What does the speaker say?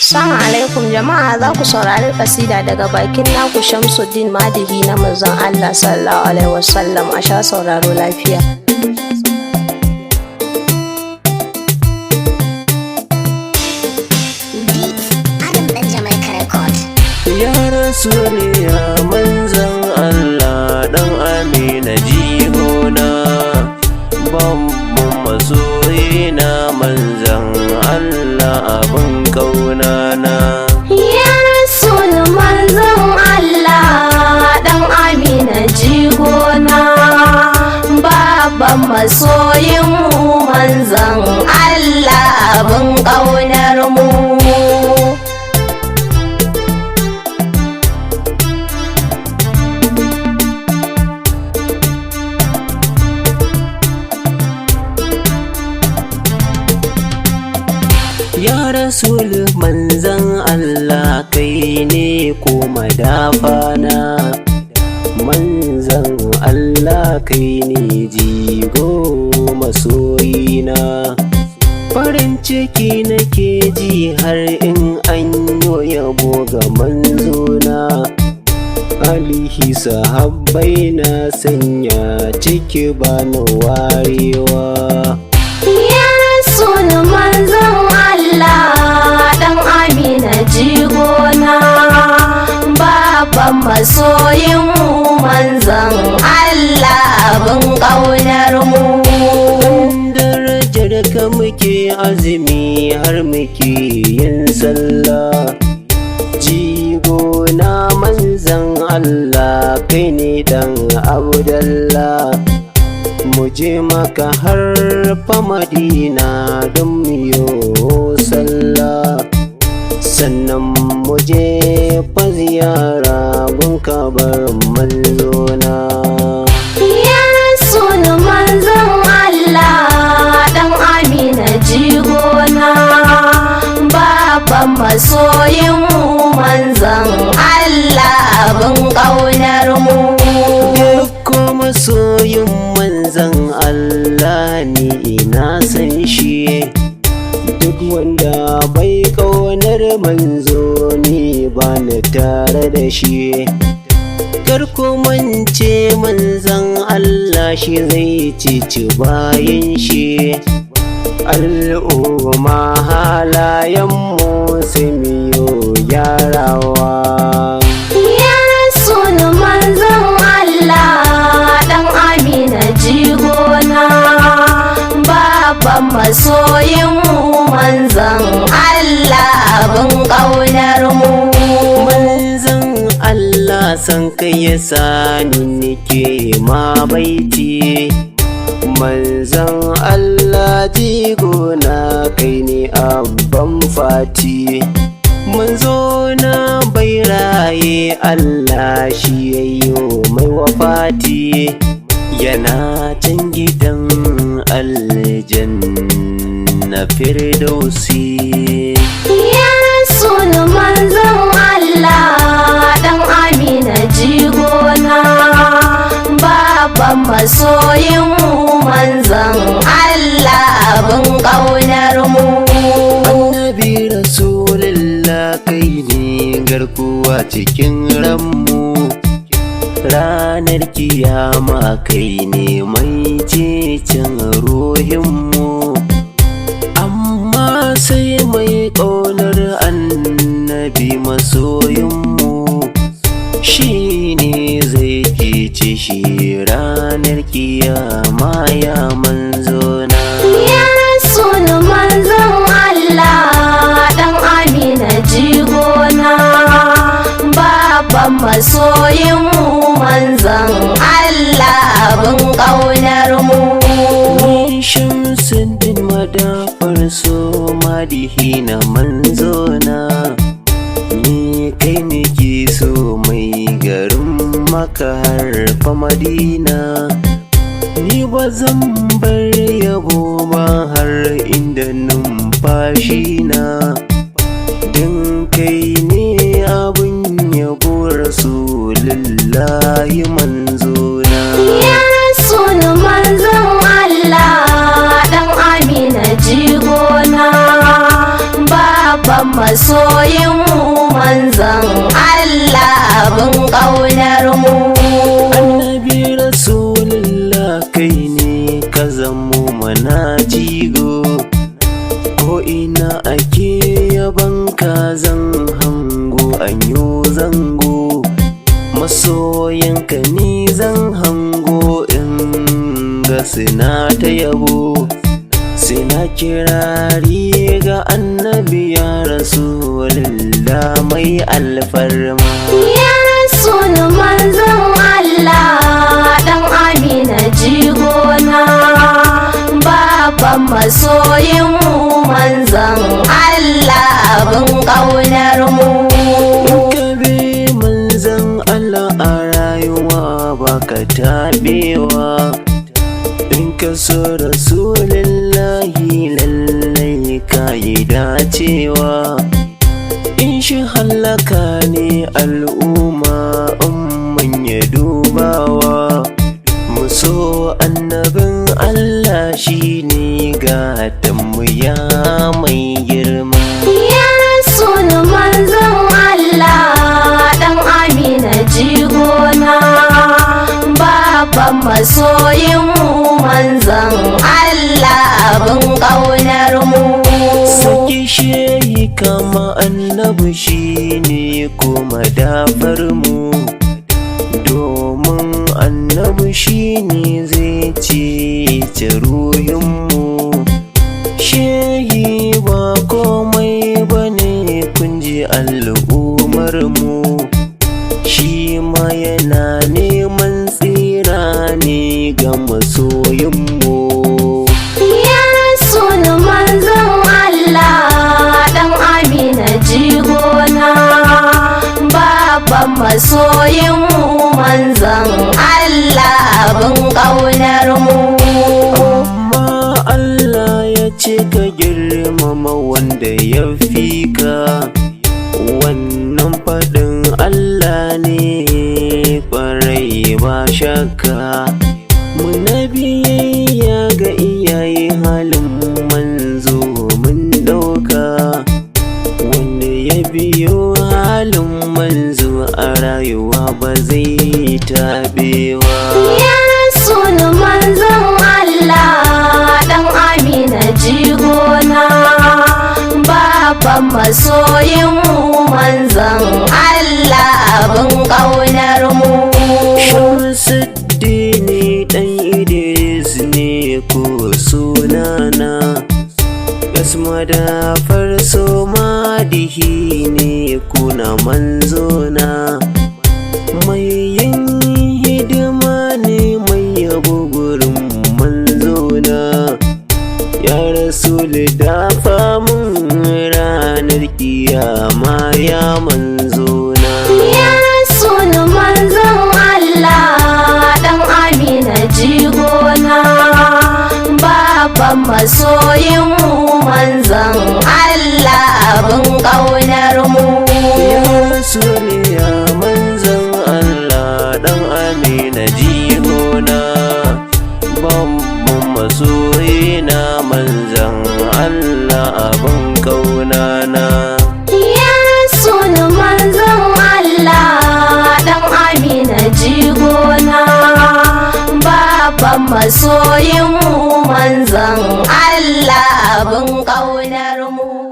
Assalamu alaikum jama'a, za ku saurari kasida daga bakin naku Shamsuddin Madihi na manzon Allah sallallahu alaihi wasallam. A sha sauraro lafiya. Ya Rasuli ya manzon Allah dan Amina jigona, babban masoyina manzon Allah abin kaunana. Ya Rasul manzon Allah dan Amina jigona, babban masoyin mu manzon Allah abin kaunar mu. Ya Rasul manzon Allah kai ne ko madafana, manzon Allah kai ne jigo masoyina. Farin ciki nake ji har in an yi yabo ga manzona, alihi sahabbai na sanya ciki bani warewa. Ya Rasul manzon Allah dan Amina jigona, babban masoyin mu manzon Allah abin kaunar mu. Darajar ka muke azumi har muke yin sallah, jigona manzon Allah kai ne dan Abdallah. Muje maka har fa Madina don miyo sallah, sannan muje fa ziyara gun kabarin manzona. Ya Rasul manzon Allah dan Amina jigona, babban masoyin mu manzon Allah abin kaunar mu. Masoyin manzon Allah ni ina san shi, duk wanda bai ƙaunar manzo ni ba ni tare da shi. Kar ku mance manzon Allah shi zai cici bayan shi, al'umma halayenmu sai miyo gyarawa. Ya Rasul manzon Allah dan Amina jigona, babban masoyin mu manzon Allah abin kaunar mu. Manzon Allah san kai yasa ni nake ma baiti, manzon Allah jigona kai ne abban fati. Manzo na bai raye Allah shi yayyo mai wafati, yana can gidan aljanna firdausi. Ya Rasul manzon Allah dan Amina jigona, babban masoyin mu manzon Allah abin kaunar mu. Annabi Rasulullah kai ne garkuwa cikin ranmu, ranar kiyama kai ne mai cecen ruhinmu. Amma sai mai ƙaunar annabi masoyinmu, shi ne zai cece shi ranar kiyama ya manzona. Ya Rasul manzon Allah dan Amina jigona, babban masoyin mu manzon Allah abin kaunar mu. Shamsuddin madafar so Madihi na manzona, ni kai nake so mai garin Makka har fa Madina. Ni ba zan bar yabo ba har inda numfashi na, din kai ne abin yabo Rasulullahi manzona. Ya Rasul manzon Allah dan Amina jigona, babban masoyin mu manzon Allah abin ƙaunar mu. Annabi Rasulullah kai ne ka zamo mana jigo, ko ina ake yaban ka zan hango anyo zango, masoyanka ni zan hango in ga suna ta yabo, suna kirari ga annabi ya Rasulullah mai alfarma. Ya Rasul manzon Allah dan Amina jigona, baban masoyin mu manzon Allah abin ƙaunar mu. Ka bi manzon Allah a rayuwa baka taɓewa, in ka so Rasulullahi lallai ka yi dacewa. In shi hallaka ne al'umma umman ya dubawa, mu so annabin Allah shi ne gatanmu ya mai girma. Ya Rasul manzon Allah dan Amina jigona, baban masoyin mu manzon Allah abin ƙaunar mu. Saki shehi kama annabi shi ne kuma dafar mu, domin annabi shi ne zai cece ruhinmu. Shehi ba komai bane kunji al'ummar mu, shi ma yana neman tsira ne ga masoyinmu. Ya Rasul manzon Allah dan Amina jigona, baban masoyin mu manzon Allah abin ƙaunar mu. Amma Allah ya ce ka girmama wanda ya fi ka, wannan faɗin Allah ne ƙwarai ba shakka. Muna biyayya ga iyaye halin manzo mun ɗauka, wanda ya biyo halin manzo a rayuwa ba zai taɓewa. Ya Rasul manzon Allah dan Amina jigona, baban masoyin mu manzon Allah abin ƙaunar mu. Shamsuddin ɗan Idris ne ko sunana, gasma da farso madihi ne kuna manzona, mai yin hidima ne mai yabo gurin manzona. Ya Rasul dafa mun ranar kiyama ya manzona. Ya Rasul manzon Allah dan Amina jigona, baban masoyin mu manzon Allah abin ƙaunar mu. Ya Rasul ya manzon Allah dan Amina jigona, babban masoyina manzon Allah abin ƙaunana. Ya Rasul manzon Allah dan Amina jigona, baban masoyin mu manzon Allah abin ƙaunar mu.